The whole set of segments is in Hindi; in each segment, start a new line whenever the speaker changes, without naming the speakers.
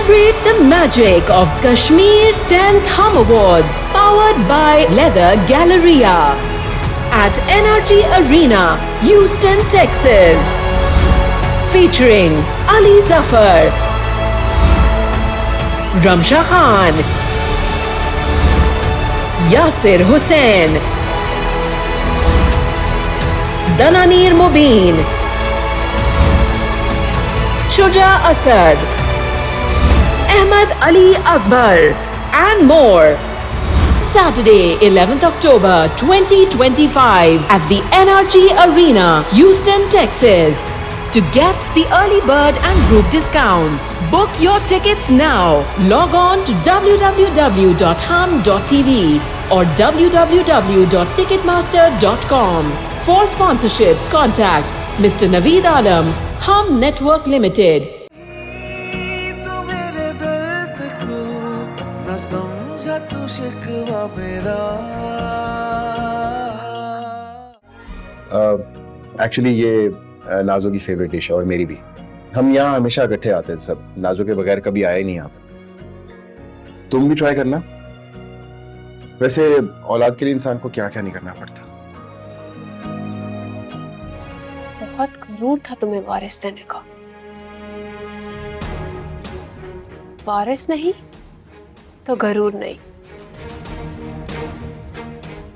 Celebrate the magic of Kashmir 10th Hum Awards, powered by Leather Galleria at NRG Arena, Houston, Texas. Featuring Ali Zafar, Ramsha Khan, Yasir Hussain, Dananir Mubin, Shuja Asad, Ahmad Ali Akbar, and more. Saturday, 11th October 2025 at the NRG Arena, Houston, Texas. To get the early bird and group discounts, book your tickets now. Log on to www.hum.tv or www.ticketmaster.com. For sponsorships, contact Mr. Naveed Alam, Hum Network Limited.
Actually ये नाजो की फेवरेट डिश है और मेरी भी। हम यहाँ हमेशा इकट्ठे आते हैं सब, नाजो के बगैर कभी आए नहीं यहाँ पे। तुम भी ट्राई करना। वैसे औलाद के लिए इंसान को क्या क्या नहीं करना पड़ता।
बहुत गरूर था तुम्हें वारिस देने का। वारिस नहीं तो गरूर नहीं।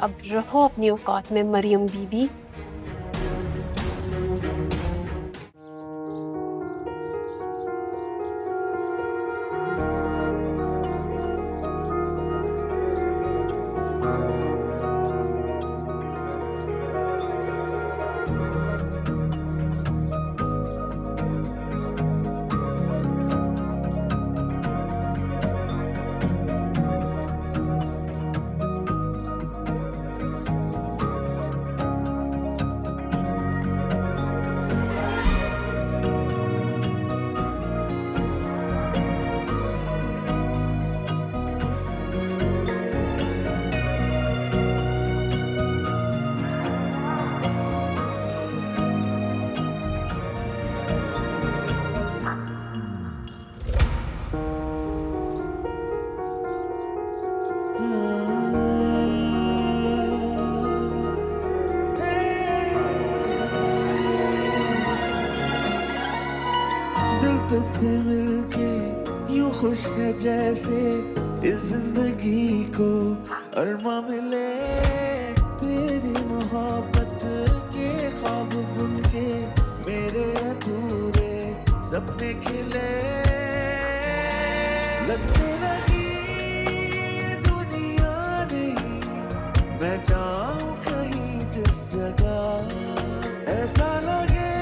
अब रहो अपनी औकात में मरियम बीबी।
तुझसे मिलके यूं खुश है जैसे इस जिंदगी को अरमा मिले। तेरी मोहब्बत के ख्वाब बुनके मेरे अधूरे सपने खिले। लगने लगी दुनिया नहीं, मैं जाऊं कहीं जिस जगह ऐसा लगे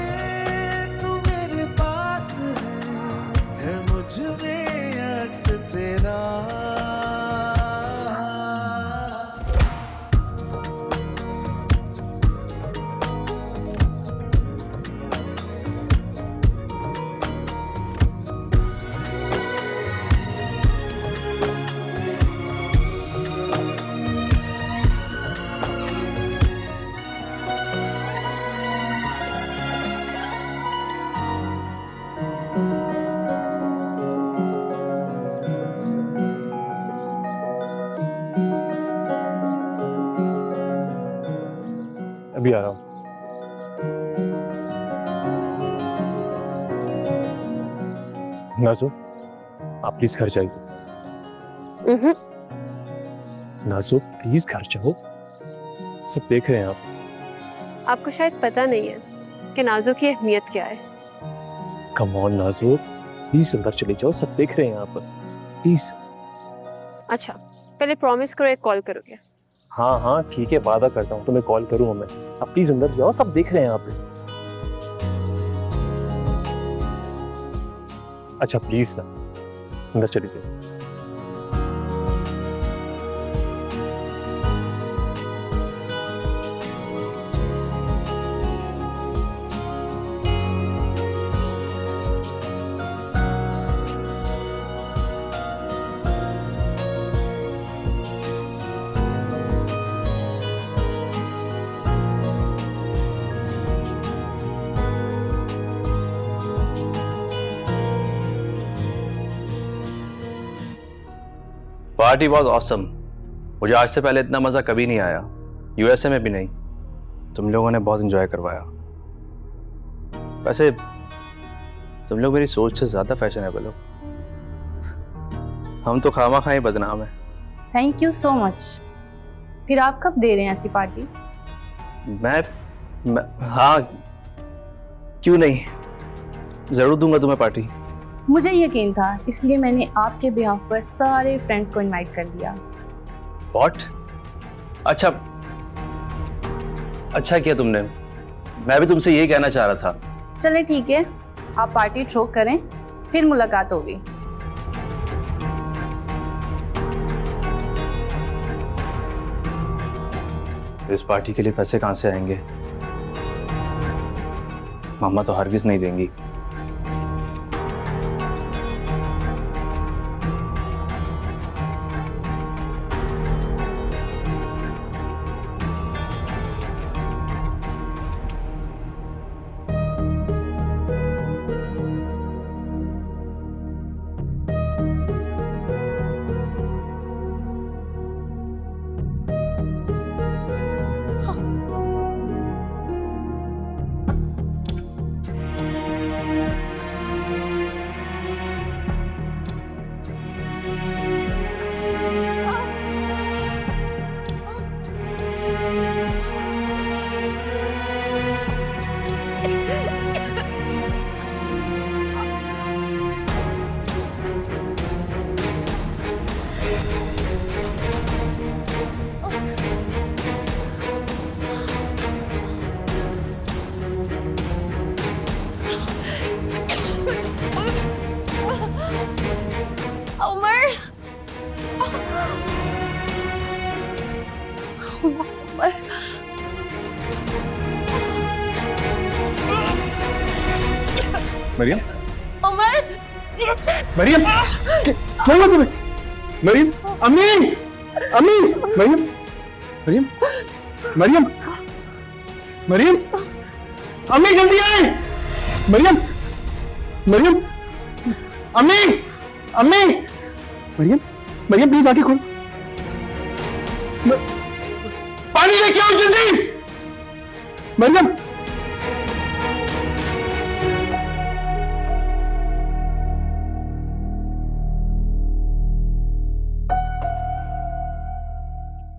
मुझमें अक्स तेरा।
अभी आ रहा हूँ। नाजो, आप प्लीज घर जाइए। नाजो प्लीज घर जाओ, सब देख रहे हैं आप।
आपको शायद पता नहीं है कि नाजो की अहमियत क्या है।
कम ऑन नाजो, प्लीज अंदर चले जाओ, सब देख रहे हैं आप, प्लीज।
अच्छा, पहले प्रॉमिस करो एक कॉल करोगे।
हाँ हाँ ठीक है, वादा करता हूँ, तुम्हें कॉल करूँगा मैं। आप प्लीज अंदर जाओ, सब देख रहे हैं आप। अच्छा प्लीज ना, अंदर चली जाओ।
Party was awesome. मुझे आज से पहले इतना मज़ा कभी नहीं आया, यूएसए में भी नहीं। तुम लोगों ने बहुत एंजॉय करवाया। वैसे तुम लोग मेरी सोच से ज़्यादा फैशनेबल हो। हम तो खामा खा ही बदनाम है।
Thank you so much. फिर आप कब दे रहे हैं ऐसी पार्टी?
मैं हाँ, क्यों नहीं, ज़रूर दूंगा तुम्हें पार्टी।
मुझे यकीन था, इसलिए मैंने आपके बिहाफ पर सारे फ्रेंड्स को इनवाइट कर दिया।
व्हाट? अच्छा किया तुमने। मैं भी तुमसे यही कहना चाह रहा था।
चले ठीक है, आप पार्टी थ्रो करें, फिर मुलाकात होगी।
इस पार्टी के लिए पैसे कहाँ से आएंगे? मम्मा तो हरगिज़ नहीं देंगी।
मरियम, मरियम, क्या हुआ तुम्हें? मरियम, अम्मी, अम्मी, मरियम, मरियम, मरियम, मरियम, अम्मी जल्दी आए। मरियम, मरियम, अम्मी, अम्मी, मरियम, मरियम प्लीज आंखें खोल। पानी लेके आओ जल्दी। मरियम,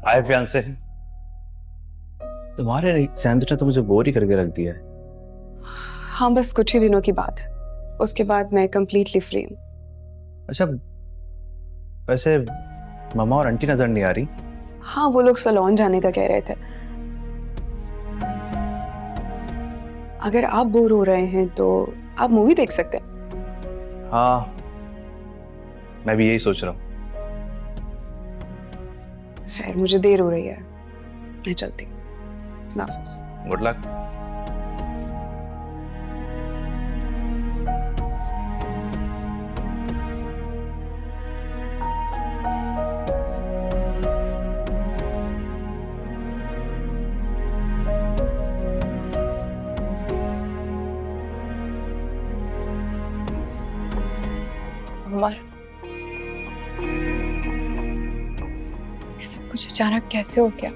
हाय फियांसे। तुम्हारे एग्जाम तो मुझे बोर ही करके रख दिया है।
हाँ, बस कुछ ही दिनों की बात है, उसके बाद मैं कंप्लीटली फ्री हूँ।
अच्छा, वैसे मम्मा और आंटी नजर नहीं आ रही?
हाँ, वो लोग सलोन जाने का कह रहे थे। अगर आप बोर हो रहे हैं तो आप मूवी देख सकते हैं।
हाँ, मैं भी यही सोच रहा हूँ।
खैर, मुझे देर हो रही है, मैं चलती हूँ। नाफिस।
Good luck.
सब कुछ अचानक कैसे हो गया?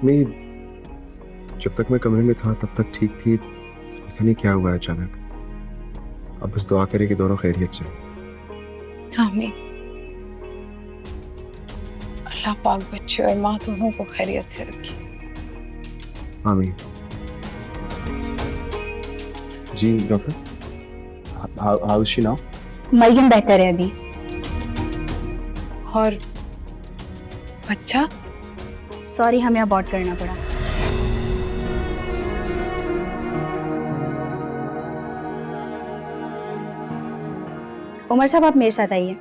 मैं जब तक मैं कमरे में था तब तक ठीक थी, पता नहीं क्या हुआ अचानक। अब बस दुआ करें कि दोनों खैरियत से।
आमीन। अल्लाह पाक बच्चे और माँ दोनों को खैरियत से रखे।
आमीन। जी doctor, how is she now?
Maryam बेहतर है अभी।
और बच्चा?
सॉरी, हमें अबॉर्ट करना पड़ा। उमर साहब, आप मेरे साथ आइए।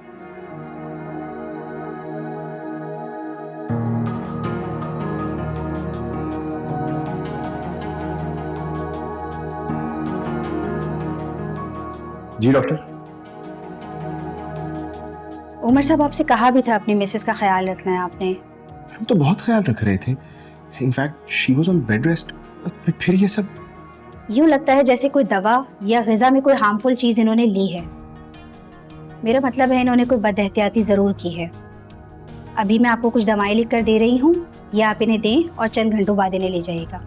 जी डॉक्टर।
उमर साहब, आपसे कहा भी था अपनी मिसेस का ख्याल रखना है आपने।
हम तो बहुत ख्याल रख रहे थे। In fact she was on bed rest. फिर ये सब
यूं लगता है जैसे कोई दवा या ग़िज़ा में कोई हार्मफुल चीज़ इन्होंने ली है।
मेरा मतलब है इन्होंने कोई बदएहतियाती ज़रूर की है। अभी मैं आपको कुछ दवाएं लिख कर दे रही हूँ, ये आप इन्हें दें और चंद घंटों बाद इन्हें ले जाइएगा।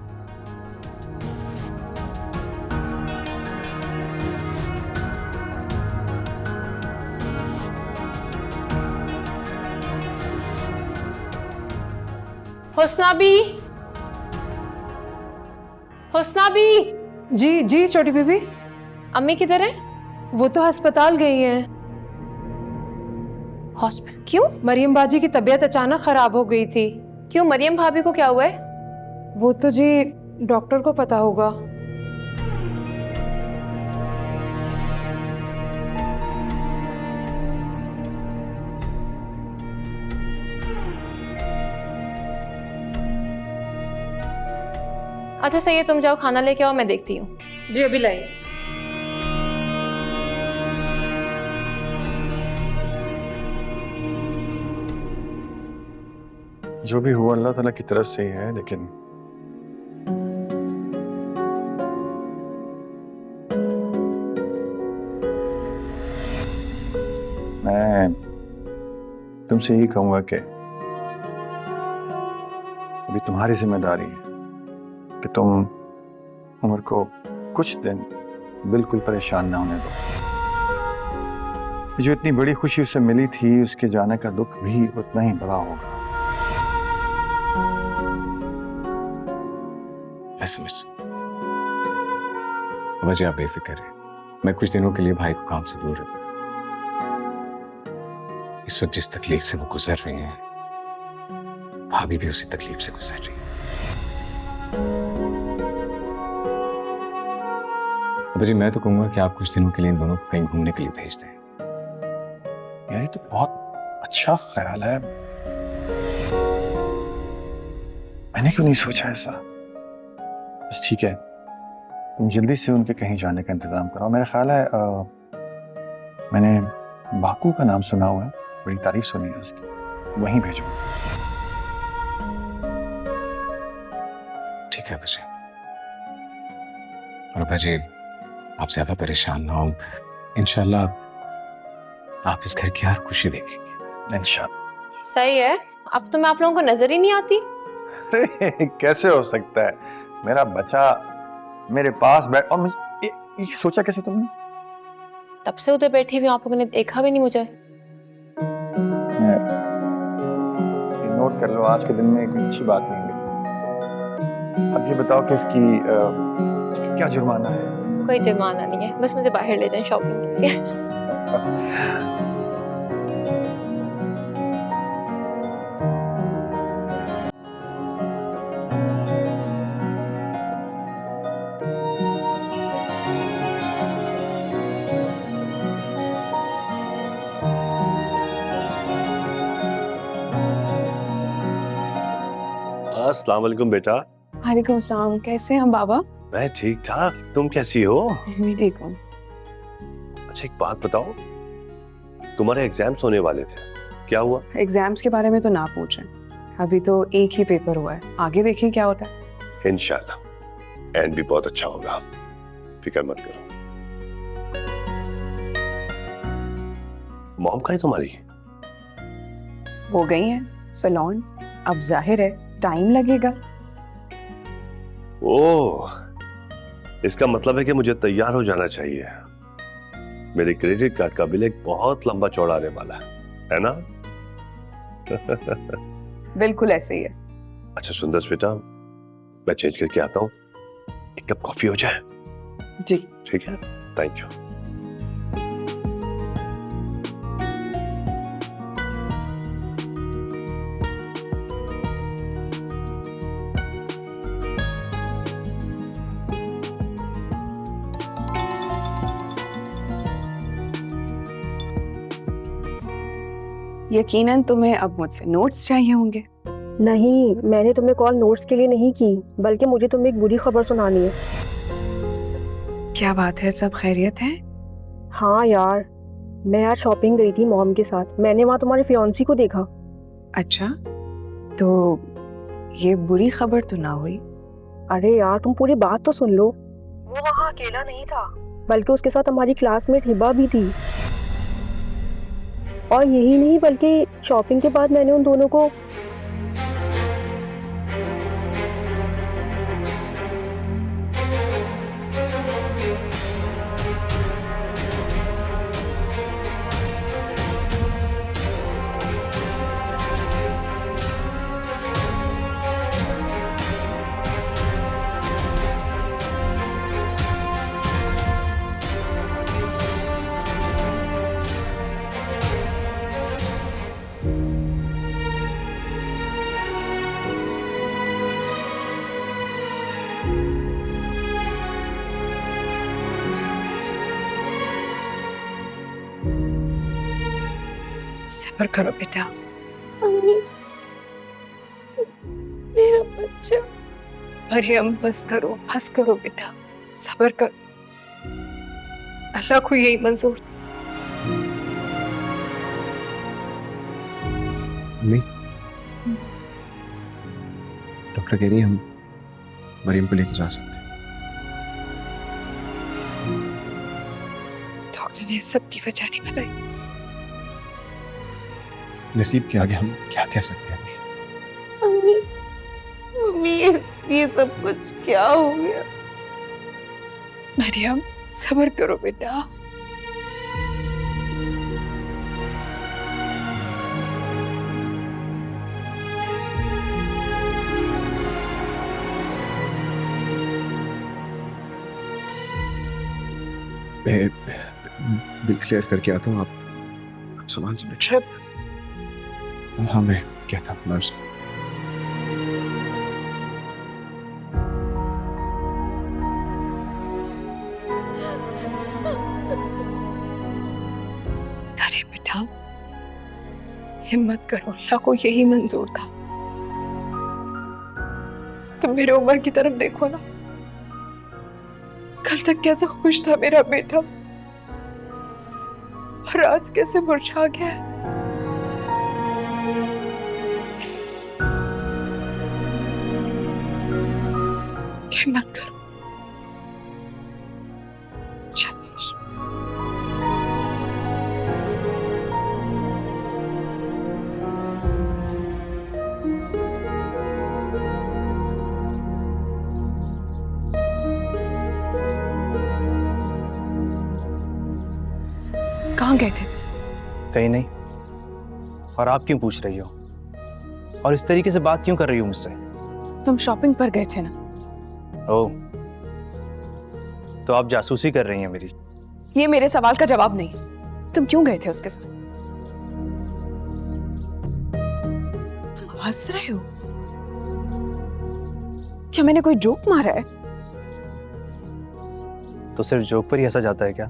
हुस्नाबी, हुस्नाबी।
जी जी छोटी बीबी।
अम्मी किधर है?
वो तो अस्पताल गई हैं।
हॉस्पिटल? क्यों?
मरियम बाजी की तबीयत अचानक खराब हो गई थी।
क्यों, मरियम भाभी को क्या हुआ है?
वो तो जी डॉक्टर को पता होगा।
अच्छा सही है, तुम जाओ खाना लेके आओ, मैं देखती हूँ।
जी अभी लाइए।
जो भी हुआ अल्लाह ताला की तरफ से ही है, लेकिन मैं तुमसे यही कहूंगा कि अभी तुम्हारी जिम्मेदारी है कि तुम उमर को कुछ दिन बिल्कुल परेशान ना होने दो। जो इतनी बड़ी खुशी उसे मिली थी, उसके जाने का दुख भी उतना ही बड़ा होगा।
वजह आप बेफिक्र है, मैं कुछ दिनों के लिए भाई को काम से दूर रखूं। इस वक्त जिस तकलीफ से वो गुजर रहे हैं, भाभी भी उसी तकलीफ से गुजर रही है। जी मैं तो कहूंगा कि आप कुछ दिनों के लिए इन दोनों को कहीं घूमने के लिए भेज दें।
यार ये तो बहुत अच्छा ख्याल है, मैंने क्यों नहीं सोचा ऐसा। बस ठीक है, तुम जल्दी से उनके कहीं जाने का इंतजाम करो। मेरा ख्याल है मैंने बाकू का नाम सुना हुआ है, बड़ी तारीफ सुनी है उसकी, वहीं भेजो।
ठीक है बच्चे। और बच्चे आप ज्यादा परेशान ना हो, इंशाल्लाह आप इस घर की हर खुशी देखेंगे इंशाल्लाह।
सही है, अब तो मैं आप लोगों को नजर ही नहीं आती।
अरे कैसे हो सकता है, मेरा बच्चा मेरे पास बैठ, और ये सोचा कैसे तुमने?
तब से उधर बैठी हुई आप लोगों ने देखा भी नहीं मुझे।
नोट कर लो, आज के दिन में कोई अच्छी बात नहीं मिली। अब ये बताओ कि इसकी क्या जुर्माना है?
कोई जुर्माना नहीं है, बस मुझे बाहर ले जाएं शॉपिंग के लिए।
अस्सलाम वालेकुम बेटा।
वालेकुम सलाम, कैसे हैं बाबा?
मैं ठीक ठाक, तुम कैसी हो?
मैं ठीक हूँ।
अच्छा एक बात बताओ, तुम्हारे एग्जाम्स होने वाले थे, क्या हुआ?
एग्जाम्स के बारे में तो ना पूछें, अभी तो एक ही पेपर हुआ है, आगे देखिए क्या होता है।
इंशाल्लाह एंड भी बहुत अच्छा होगा, फिक्र मत करो। मॉम कहाँ है तुम्हारी?
वो गई हैं सैलून, अब जाहिर है टाइम लगेगा।
ओह, इसका मतलब है कि मुझे तैयार हो जाना चाहिए। मेरे क्रेडिट कार्ड का बिल एक बहुत लंबा चौड़ा आने वाला है ना?
बिल्कुल ऐसे ही है।
अच्छा सुंदर बेटा, मैं चेंज करके आता हूँ, एक कप कॉफी हो जाए?
जी
ठीक है, थैंक यू।
यकीनन तुम्हें अब मुझसे नोट्स चाहिए होंगे।
नहीं, मैंने तुम्हें कॉल नोट्स के लिए नहीं की, बल्कि मुझे तुम्हें एक बुरी खबर सुनानी है।
क्या बात है, सब खैरियत है?
हाँ यार, मैं आज शॉपिंग गई थी मॉम के साथ, मैंने वहाँ तुम्हारे फियांसी को देखा।
अच्छा, तो ये बुरी खबर तो ना हुई?
अरे यार तुम पूरी बात तो सुन लो। वो वहाँ अकेला नहीं था, बल्कि उसके साथ हमारी क्लासमेट हिबा भी थी। और यही नहीं बल्कि शॉपिंग के बाद मैंने उन दोनों को
सब्र करो बेटा।
अम्मी, मेरा बच्चा।
मरियम बस करो, बस करो बेटा, सब्र करो। अल्लाह को यही मंजूर था।
अम्मी, डॉक्टर कह रही है हम मरियम को लेके जा सकते हैं।
डॉक्टर ने सबकी वजह नहीं बताई।
नसीब के आगे हम क्या कह सकते हैं अम्मी?
अम्मी, मम्मी, ये सब कुछ क्या हो गया?
मरियम सब्र करो बेटा।
मैं बिल क्लियर करके आता हूँ, आप सामान से बैठिए। हाँ, मैं कहता हूँ नर्स को।
अरे बेटा हिम्मत करो, अल्लाह को यही मंजूर था। तुम मेरे उम्र की तरफ देखो ना, कल तक कैसा खुश था मेरा बेटा और आज कैसे मुरझा गया है। हिम्मत करो। शाबाश। कहाँ गए थे?
कहीं नहीं। और आप क्यों पूछ रही हो? और इस तरीके से बात क्यों कर रही हो मुझसे?
तुम शॉपिंग पर गए थे ना?
ओह, तो आप जासूसी कर रही हैं मेरी?
ये मेरे सवाल का जवाब नहीं। तुम क्यों गए थे उसके साथ? तुम हंस रहे हो? क्या मैंने कोई जोक मारा है?
तो सिर्फ जोक पर ही हंसा जाता है क्या?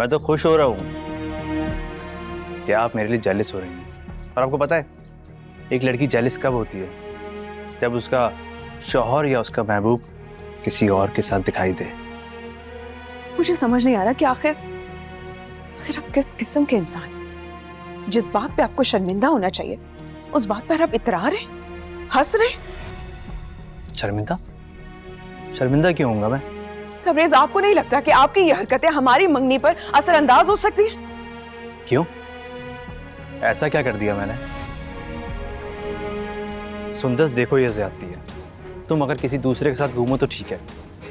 मैं तो खुश हो रहा हूं कि आप मेरे लिए जेलिस हो रही हैं। और आपको पता है एक लड़की जेलिस कब होती है? जब उसका शौहर या उसका महबूब किसी और के साथ दिखाई दे।
मुझे समझ नहीं आ रहा कि आखिर आप किस किस्म के इंसान हैं? जिस बात पे आपको शर्मिंदा होना चाहिए उस बात पर आप इतरा रहे, हंस रहे।
शर्मिंदा? शर्मिंदा क्यों होऊंगा मैं?
तबरेज, आपको नहीं लगता कि आपकी ये हरकतें हमारी मंगनी पर असरअंदाज हो सकती है?
क्यों? ऐसा क्या कर दिया मैंने? सुंदस, देखो ये ज्यादती है। तुम अगर किसी दूसरे के साथ घूमो तो ठीक है,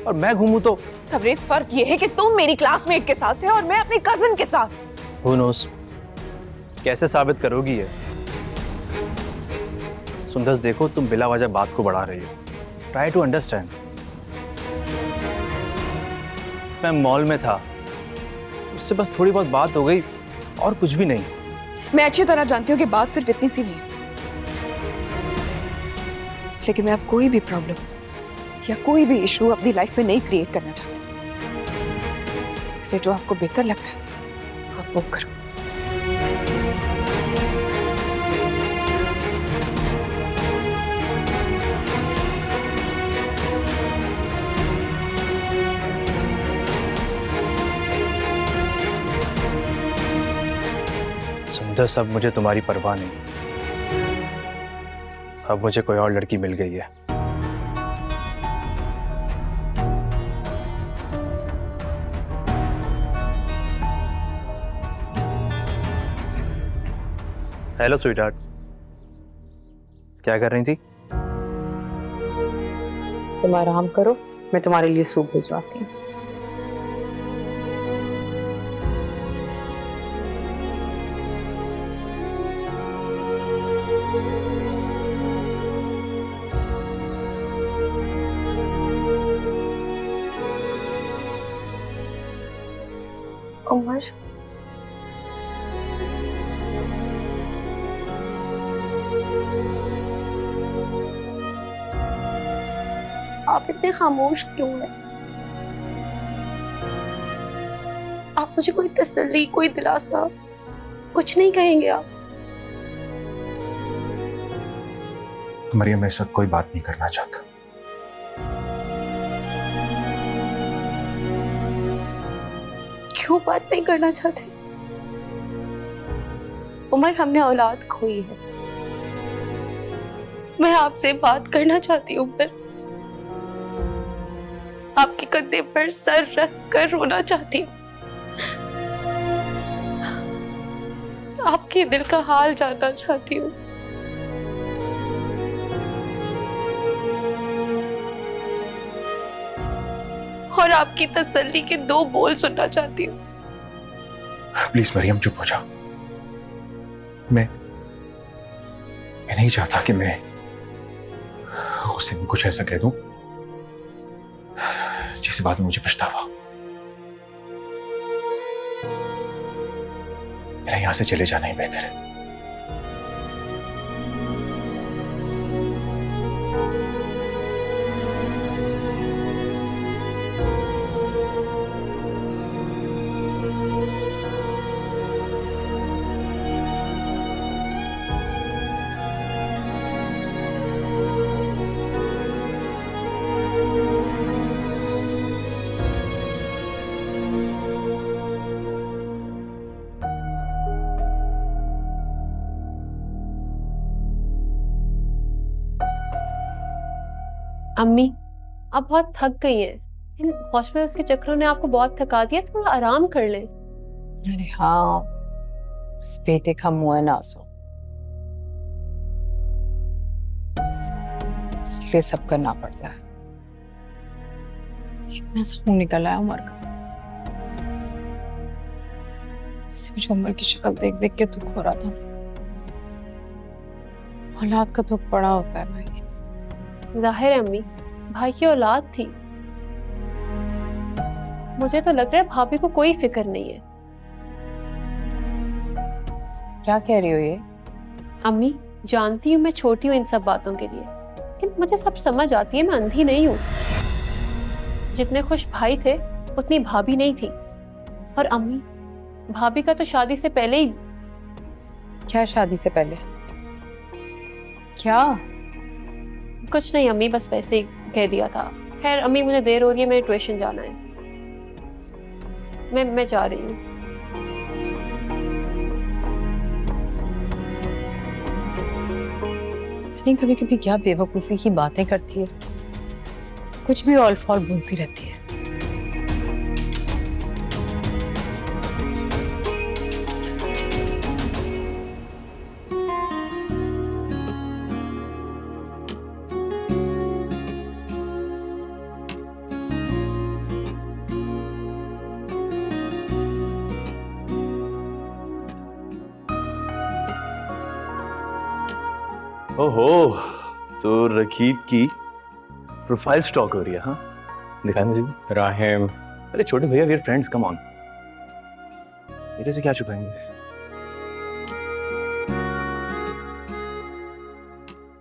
और मैं घूमूं तो?
तबरेज, फर्क ये है कि तुम मेरी क्लासमेट के साथ थे और मैं अपनी कजिन के साथ।
Who knows? कैसे साबित करोगी ये? सुंदस, देखो तुम बिला वजह बात को बढ़ा रही हो। Try to understand. मैं मॉल में था, उससे बस थोड़ी बहुत बात हो गई और कुछ भी नहीं।
मैं अच्छी तरह जानती हूँ कि बात सिर्फ इतनी सी नहीं, लेकिन मैं अब कोई भी प्रॉब्लम या कोई भी इशू अपनी लाइफ में नहीं क्रिएट करना चाहती। इसे जो आपको बेहतर लगता है आप वो करो।
सुंदर, सब मुझे तुम्हारी परवाह नहीं। अब मुझे कोई और लड़की मिल गई है। हेलो स्वीटहार्ट, क्या कर रही थी?
तुम आराम करो, मैं तुम्हारे लिए सूप भिजवाती हूँ।
उमर,
आप इतने खामोश क्यों हैं? आप मुझे कोई तसल्ली, कोई दिलासा कुछ नहीं कहेंगे आप?
मरियम, मैं इस वक्त कोई बात नहीं करना चाहता।
क्यों बात नहीं करना चाहते? उमर, हमने औलाद खोई है। मैं आपसे बात करना चाहती हूँ, पर आपके कंधे पर सर रख कर रोना चाहती हूँ। आपके दिल का हाल जानना चाहती हूँ। और आपकी तसल्ली के 2 बोल सुनना चाहती हूँ।
प्लीज मरियम, चुप हो जाओ। मैं नहीं चाहता कि मैं गुस्से में कुछ ऐसा कह दूं जिससे बाद में मुझे पछतावा हो। मेरा यहां से चले जाना ही बेहतर है।
अम्मी, आप बहुत थक गई हैं। इन हॉस्पिटल्स के चक्करों ने आपको बहुत थका दिया, थोड़ा आराम कर लें।
अरे हाँ, इस बेटे का मुंह है नाज़ो, इसके लिए सब करना पड़ता है। इतना सा मुंह निकला है उमर का। इसी मुझे उमर की शक्ल देख देख के दुख हो रहा था। औलाद का दुख बड़ा होता है भाई।
जाहिर है अम्मी, भाई की औलाद थी। मुझे तो लग रहा है भाभी को कोई फिक्र नहीं है।
क्या कह रही हो ये?
अम्मी, जानती हूँ मैं छोटी हूँ इन सब बातों के लिए, लेकिन मुझे सब समझ आती है। मैं अंधी नहीं हूँ। जितने खुश भाई थे उतनी भाभी नहीं थी। और अम्मी, भाभी का तो शादी से पहले ही।
क्या शादी से पहले? क्या?
कुछ नहीं अम्मी, बस वैसे ही कह दिया था। खैर अम्मी, मुझे देर हो रही है, मेरे ट्यूशन जाना है। मैं जा रही हूँ।
नहीं, कभी कभी क्या बेवकूफी की बातें करती है, कुछ भी ऑल फॉल बोलती रहती है।
ओहो, तो रकीब की प्रोफाइल स्टॉक हो रही है। हाँ, दिखाएं मुझे भी।
राहिम,
अरे छोटे भैया, we are friends, come on. मेरे से क्या छुपाएंगे?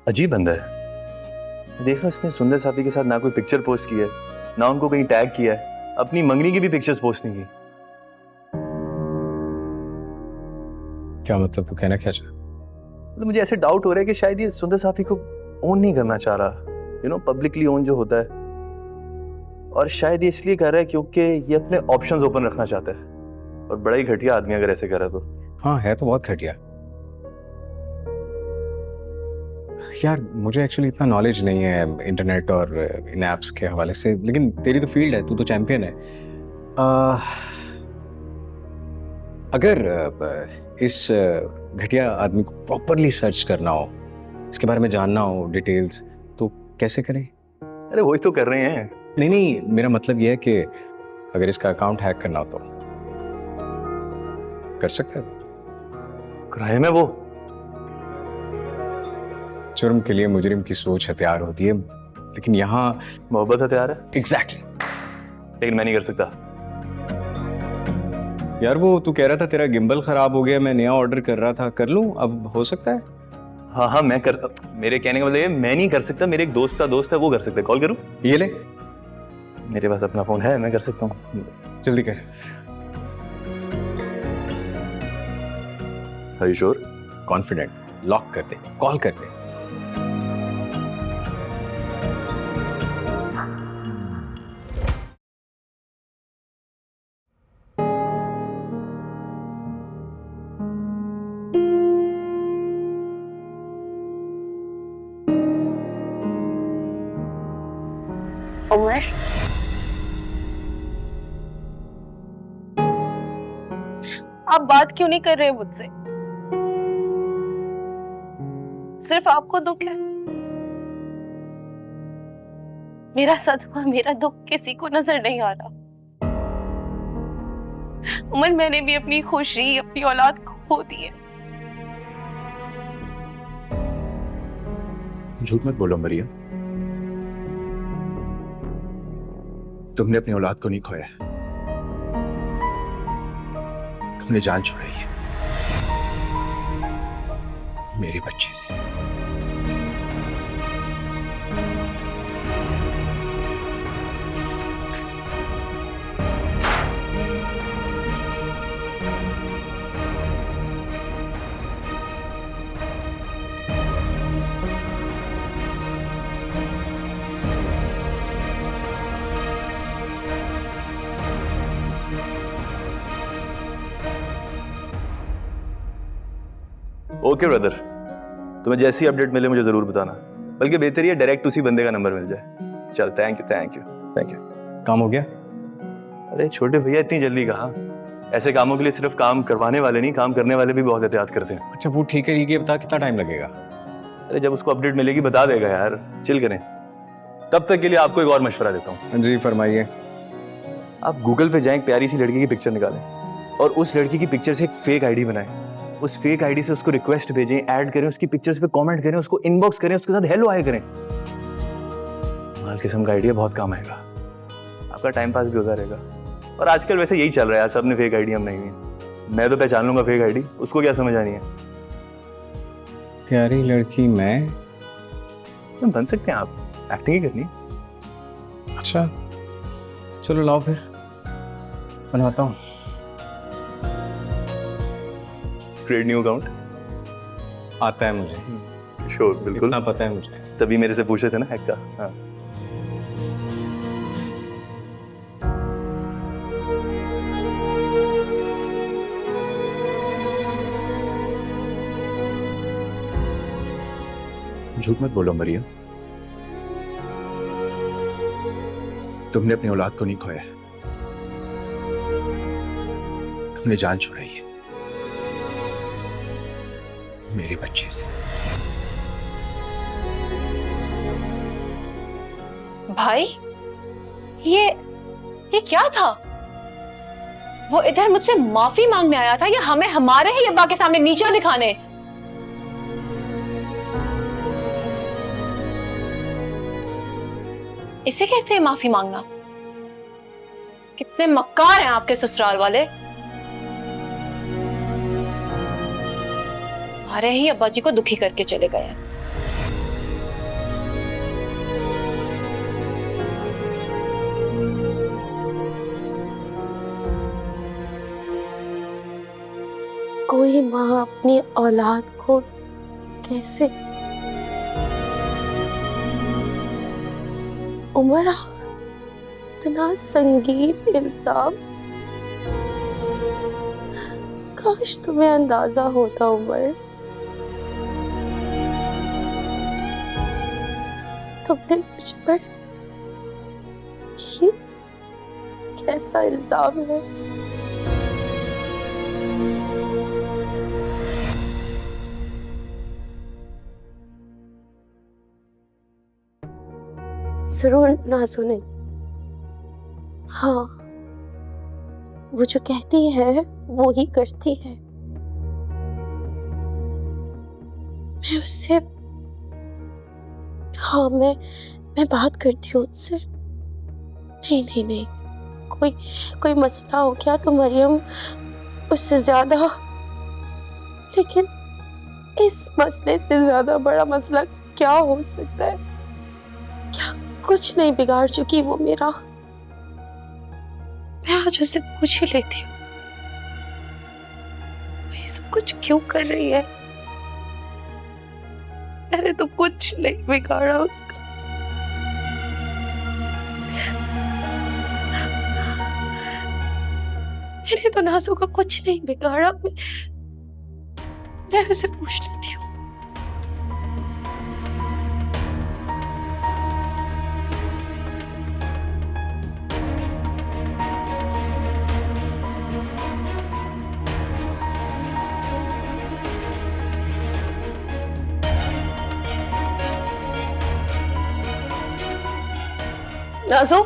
अजीब बंदा है। देख रहा, इसने सुंदर साफी के साथ ना कोई पिक्चर पोस्ट की है, ना उनको कहीं टैग किया है। अपनी मंगनी की भी पिक्चर्स पोस्ट नहीं की।
क्या मतलब? तू कहना क्या चाह?
तो मुझे ऐसे डाउट हो रहा है कि शायद ये सुंदर साफी को ओन नहीं करना चाह रहा, यू नो, पब्लिकली ओन जो होता है। और शायद ये इसलिए कर रहा है क्योंकि ये अपने ऑप्शंस ओपन रखना चाहता है। और बड़ा ही घटिया आदमी अगर ऐसे करे तो।
हाँ, है तो बहुत घटिया। यार, मुझे एक्चुअली इतना नॉलेज नहीं है इंटरनेट और इन ऐप्स के हवाले से, लेकिन तेरी तो फील्ड है, तू तो चैंपियन है। अगर इस घटिया आदमी को प्रॉपरली सर्च करना हो, इसके बारे में जानना हो डिटेल्स, तो कैसे करें?
अरे वही तो कर रहे हैं।
नहीं नहीं, मेरा मतलब यह है कि अगर इसका अकाउंट हैक करना हो तो कर सकते हैं।
क्राइम है वो।
जुर्म के लिए मुजरिम की सोच हथियार होती है, लेकिन यहाँ
मोहब्बत हथियार है।
एग्जैक्टली।
लेकिन मैं नहीं कर सकता।
यार वो तू कह रहा था तेरा गिम्बल खराब हो गया, मैं नया ऑर्डर कर रहा था, कर लूं? अब हो सकता है?
हाँ हाँ मैं करता। मेरे कहने का मतलब ये मैं नहीं कर सकता, मेरे एक दोस्त का दोस्त है वो कर सकता है। कॉल करूं?
ये ले,
मेरे पास अपना फोन है, मैं कर सकता हूँ।
जल्दी कर।
Are you sure?
Confident. Lock कर दे, कॉल कर दे।
उमर, आप बात क्यों नहीं कर रहे मुझसे? सिर्फ आपको दुख है? मेरा सदमा, मेरा दुख किसी को नजर नहीं आ रहा। उमर, मैंने भी अपनी खुशी, अपनी औलाद खो दी है।
झूठ मत बोलो मरियम, तुमने अपनी औलाद को नहीं खोया, तुमने जान छुड़ाई है मेरे बच्चे से।
ओके ब्रदर, तुम्हें जैसी अपडेट मिले मुझे जरूर बताना, बल्कि बेहतर ही है डायरेक्ट उसी बंदे का नंबर मिल जाए। चल, thank you thank you thank you.
काम हो गया?
अरे छोटे भैया, इतनी जल्दी कहाँ? ऐसे कामों के लिए सिर्फ काम करवाने वाले नहीं, काम करने वाले भी बहुत एहतियात करते हैं।
अच्छा वो ठीक है, ये बता कितना टाइम लगेगा?
अरे जब उसको अपडेट मिलेगी बता देगा यार, चिल करें। तब तक के लिए आपको एक और मशवरा देता हूँ।
जी फरमाइए।
आप गूगल पे जाएं, एक प्यारी सी लड़की की पिक्चर निकालें और उस लड़की की पिक्चर से एक फेक आईडी बनाएं। उस फेक आईडी से उसको रिक्वेस्ट भेजें, ऐड करें, उसकी पिक्चर्स पे कमेंट करें, उसको इनबॉक्स करें, उसके साथ हेलो हाय करें। माल किस्म का आइडिया, बहुत काम आएगा, आपका टाइम पास भी होता रहेगा। और आजकल वैसे यही चल रहा है यार, सबने फेक आईडी हम नहीं है। मैं तो पहचान लूंगा फेक आईडी, उसको क्या समझ आनी है?
प्यारी लड़की मैं
बन सकते हैं आप, एक्टिंग ही करनी है।
अच्छा चलो लाओ फिर बनवाता हूँ।
क्रिएट न्यू अकाउंट
आता है मुझे।
श्योर, बिल्कुल
इतना पता है मुझे,
तभी मेरे से पूछे थे ना हैक का। हाँ
झूठ मत बोलो मरियम, तुमने अपनी औलाद को नहीं खोया, तुमने जान छुड़ाई है मेरे बच्चे से।
भाई ये क्या था? वो इधर मुझसे माफी मांगने आया था या हमें हमारे ही अब्बा के सामने नीचा दिखाने? इसे कहते हैं माफी मांगना? कितने मक्कार हैं आपके ससुराल वाले। हमारे ही अब्बा जी को दुखी करके चले गए हैं।
कोई माँ अपनी औलाद को कैसे? उमर, इतना संगीन इल्जाम, काश तुम्हें अंदाजा होता उमर। तुमने मुझ पर ये कैसा इल्जाम है? जरूर नाज़ो ने। हाँ, वो जो कहती है वो ही करती है। मैं उससे, हाँ, मैं बात करती हूँ उससे। नहीं नहीं नहीं, कोई मसला हो गया तो मरियम उससे ज्यादा, लेकिन इस मसले से ज्यादा बड़ा मसला क्या हो सकता है? क्या कुछ नहीं बिगाड़ चुकी वो मेरा? मैं आज उसे पूछ ही लेती हूँ, ये सब कुछ क्यों कर रही है? मैंने तो कुछ नहीं बिगाड़ा उसका। मैंने तो नाज़ो का कुछ नहीं बिगाड़ा। मैं उसे पूछ लेती हूँ। नाज़ो,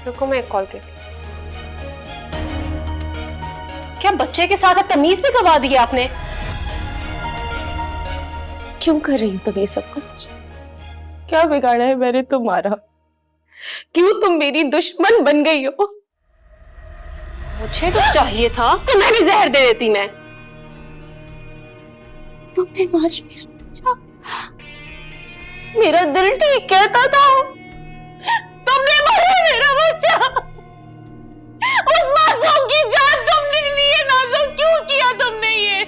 रुको, मैं एक कॉल करती हूँ। क्या बच्चे के साथ अब तमीज भी गवा दी है आपने? क्यों कर रही हो तुम ये सब कुछ? क्या बिगाड़ा है मैंने तुम्हारा? क्यों तुम मेरी दुश्मन बन गई हो? मुझे तो चाहिए था तुम्हें भी जहर दे देती मैं। तुमने मारा, मेरा दिल ठीक कहता था। तुमने मारा मेरा बच्चा, उस मासूम की जान तुमने ली है। नाज़ो, क्यों किया तुमने ये?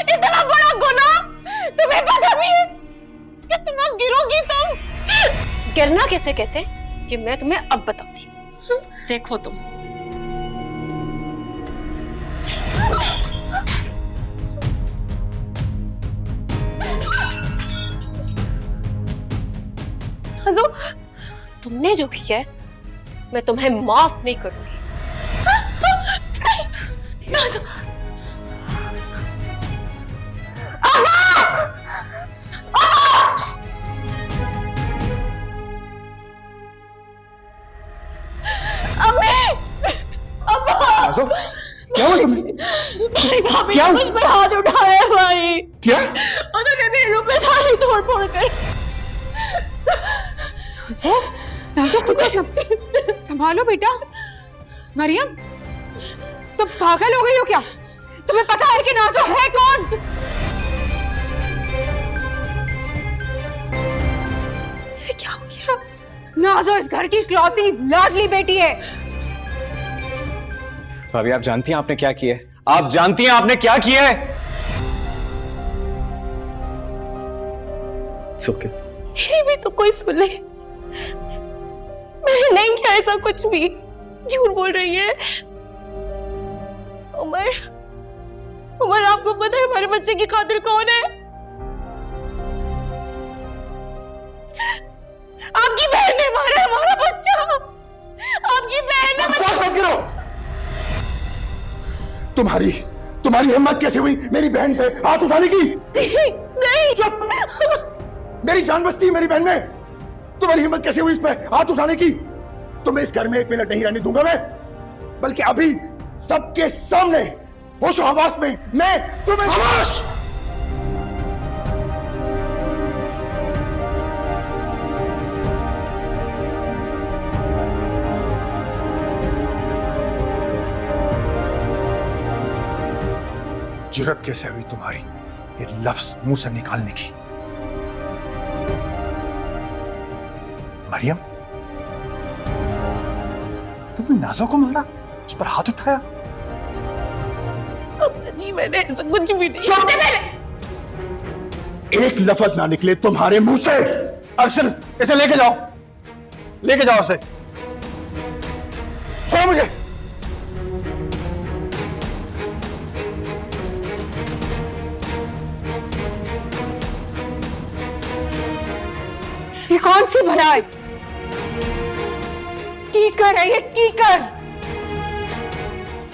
इतना बड़ा गुनाह तुम्हें पता भी है? कितना गिरोगी तुम? गिरना कैसे कहते ये मैं तुम्हें अब बताती हूँ। देखो तुम। नाज़ो, तुमने जो किया है मैं तुम्हें माफ नहीं करूंगी।
क्या हुआ तुम्हें?
भाई ने मुझ पर हाथ उठाया है भाई।
क्या?
उन्होंने मेरे रुपए सारे तोड़ फोड़ कर।
नाज़ो, संभालो बेटा। मरियम, तुम पागल हो गई हो क्या? तुम्हें पता है कि नाज़ो है कौन?
क्या हो गया?
नाज़ो इस घर की इकलौती लाडली बेटी है।
भाभी, आप जानती हैं आपने क्या किया है? आप जानती हैं आपने क्या किया है? It's okay.
ये भी तो कोई सुन ले। मैंने नहीं किया ऐसा कुछ भी। झूठ बोल रही है। उमर, आपको पता है हमारे बच्चे की कातिल कौन है? आपकी बहन ने मारा हमारा बच्चा। आपकी बहन ने।
बकवास मत करो। तुम्हारी हिम्मत कैसे हुई मेरी बहन पे हाथ उठाने की?
नहीं।
चुप। मेरी जान बसती है मेरी बहन में। तुम्हारी हिम्मत कैसे हुई इस पे हाथ उठाने की? तुम्हें इस घर में एक मिनट नहीं रहने दूंगा मैं, बल्कि अभी सबके सामने होशो हवास में मैं तुम्हें। खामोश! जुर्रत कैसे हुई तुम्हारी ये लफ्ज मुंह से निकालने की? मरियम, तुमने नाज़ो को मारा, उस पर हाथ उठाया?
जी मैंने ऐसा कुछ भी नहीं।
एक लफ्ज ना निकले तुम्हारे मुंह से। अर्शन, इसे लेके जाओ उसे। छोड़ो मुझे।
ये कौन सी भला है? कीकर है ये, कीकर।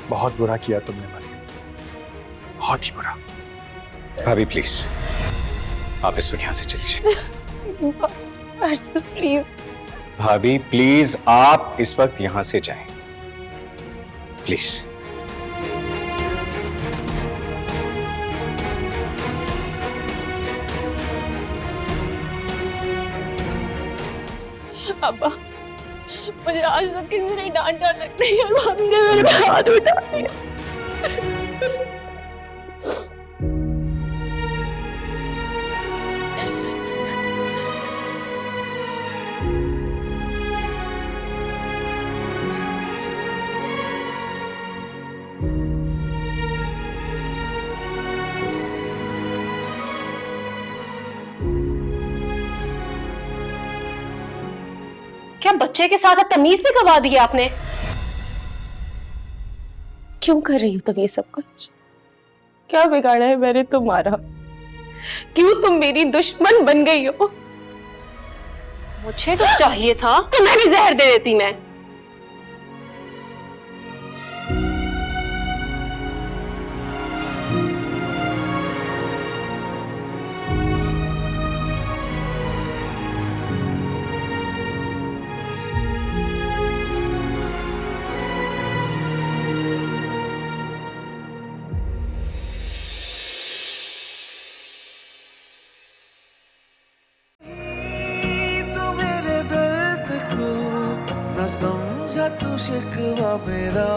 बहुत बुरा किया तुमने मरियम, बहुत ही बुरा। भाभी प्लीज, आप इस पर यहाँ से चली जाइए।
अर्शन प्लीज,
भाभी प्लीज आप इस वक्त यहां से जाएं, प्लीज।
अब्बा, मुझे आज तक किसी ने डांटा तक नहीं और भाभी ने मेरे पे हाथ उठा दिया।
क्या बच्चे के साथ तमीज भी गवा दी है आपने?
क्यों कर रही हो तुम ये सब कुछ? क्या बिगाड़ा है मैंने तुम्हारा? क्यों तुम मेरी दुश्मन बन गई हो?
मुझे तो चाहिए था तुम्हें भी जहर दे देती मैं।
तू मेरे दर्द को न समझा, तू शिकवा मेरा